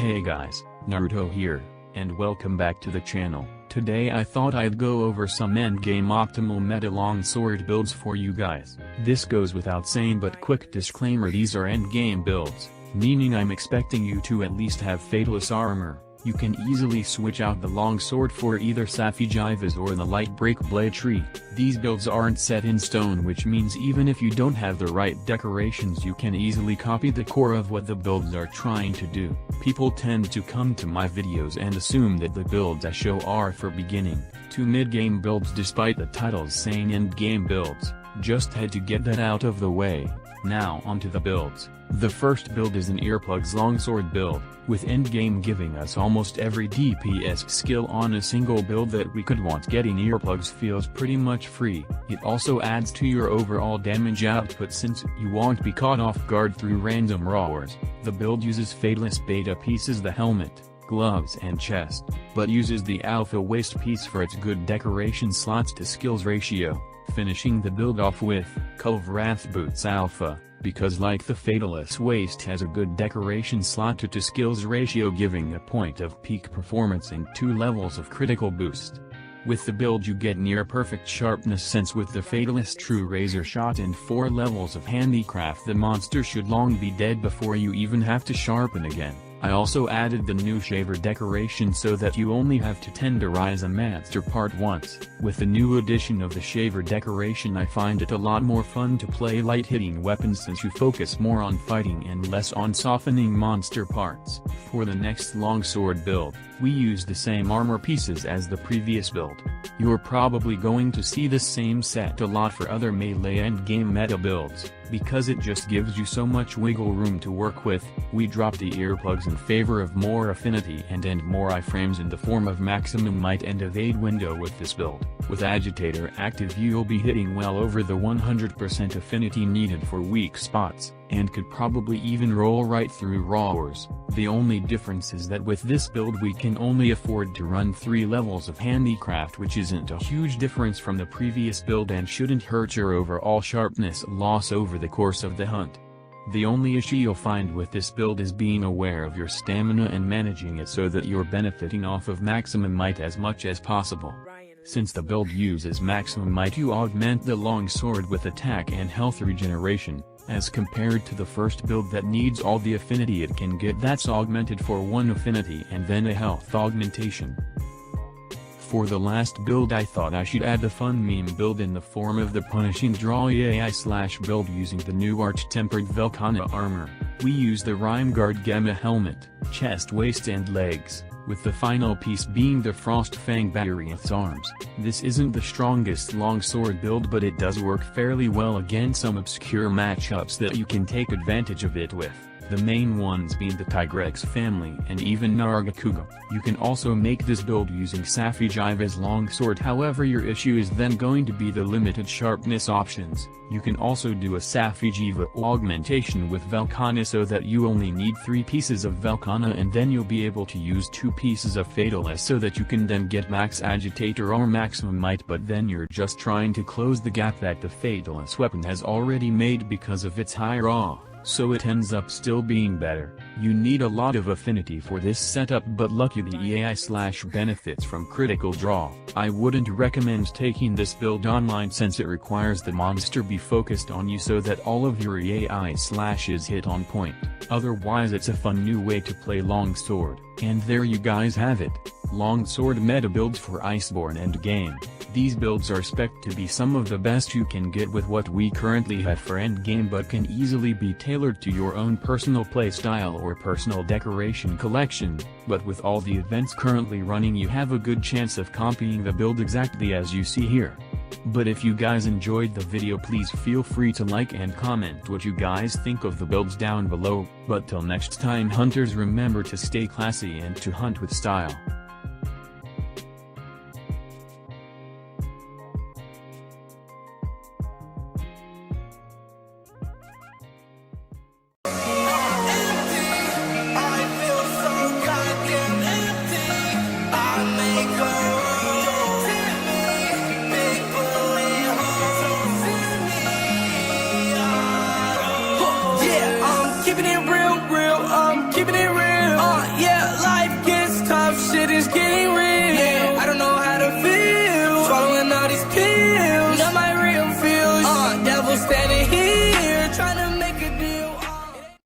Hey guys, Naruto here, and welcome back to the channel. Today I thought I'd go over some endgame optimal meta longsword builds for you guys. This goes without saying, but quick disclaimer, these are endgame builds, meaning I'm expecting you to at least have Fatalis armor. You can easily switch out the longsword for either Safijiva's or the light break blade tree. These builds aren't set in stone, which means even if you don't have the right decorations you can easily copy the core of what the builds are trying to do. People tend to come to my videos and assume that the builds I show are for beginning to mid-game builds despite the titles saying end-game builds. Just had to get that out of the way. Now onto the builds. The first build is an Earplugs longsword build, with endgame giving us almost every DPS skill on a single build that we could want. Getting earplugs feels pretty much free. It also adds to your overall damage output since you won't be caught off guard through random roars. The build uses Fatalis beta pieces, the helmet, gloves and chest, but uses the alpha waist piece for its good decoration slots to skills ratio, finishing the build off with Wrath boots alpha, because like the Fatalis waist has a good decoration slot to skills ratio, giving a point of peak performance and 2 levels of critical boost. With the build you get near perfect sharpness since with the Fatalis true razor shot and 4 levels of handicraft the monster should long be dead before you even have to sharpen again. I also added the new shaver decoration so that you only have to tenderize a master part once. With the new addition of the shaver decoration I find it a lot more fun to play light hitting weapons since you focus more on fighting and less on softening monster parts. For the next longsword build, we use the same armor pieces as the previous build. You're probably going to see this same set a lot for other melee endgame meta builds, because it just gives you so much wiggle room to work with. We dropped the earplugs in favor of more affinity and more iframes in the form of maximum might and evade window with this build. With agitator active you'll be hitting well over the 100% affinity needed for weak spots, and could probably even roll right through roars. The only difference is that with this build we can only afford to run 3 levels of handicraft, which isn't a huge difference from the previous build and shouldn't hurt your overall sharpness loss over the course of the hunt. The only issue you'll find with this build is being aware of your stamina and managing it so that you're benefiting off of maximum might as much as possible. Since the build uses maximum might you augment the longsword with attack and health regeneration, as compared to the first build that needs all the affinity it can get that's augmented for 1 affinity and then a health augmentation. For the last build I thought I should add a fun meme build in the form of the punishing draw AI/build using the new arch-tempered Velkhana armor. We use the Rhyme Guard Gamma helmet, chest, waist and legs, with the final piece being the Frost Fang Barriath's arms. This isn't the strongest longsword build, but it does work fairly well against some obscure matchups that you can take advantage of it with, the main ones being the Tigrex family and even Nargacuga. You can also make this build using Safijiva's longsword, however your issue is then going to be the limited sharpness options. You can also do a Safijiva augmentation with Velkhana so that you only need 3 pieces of Velkhana and then you'll be able to use 2 pieces of Fatalis so that you can then get max agitator or maximum might, but then you're just trying to close the gap that the Fatalis weapon has already made because of its high raw, so it ends up still being better. You need a lot of affinity for this setup, but lucky the AI/benefits from critical draw. I wouldn't recommend taking this build online since it requires the monster be focused on you so that all of your AI/is hit on point. Otherwise it's a fun new way to play longsword. And there you guys have it, longsword meta builds for ICEBORNE endgame. These builds are spec'd to be some of the best you can get with what we currently have for endgame, but can easily be tailored to your own personal playstyle or personal decoration collection. But with all the events currently running you have a good chance of copying the build exactly as you see here. But if you guys enjoyed the video, please feel free to like and comment what you guys think of the builds down below. But till next time hunters, remember to stay classy and to hunt with style. Keeping it real, I'm keeping it real. Yeah. all these pills. Got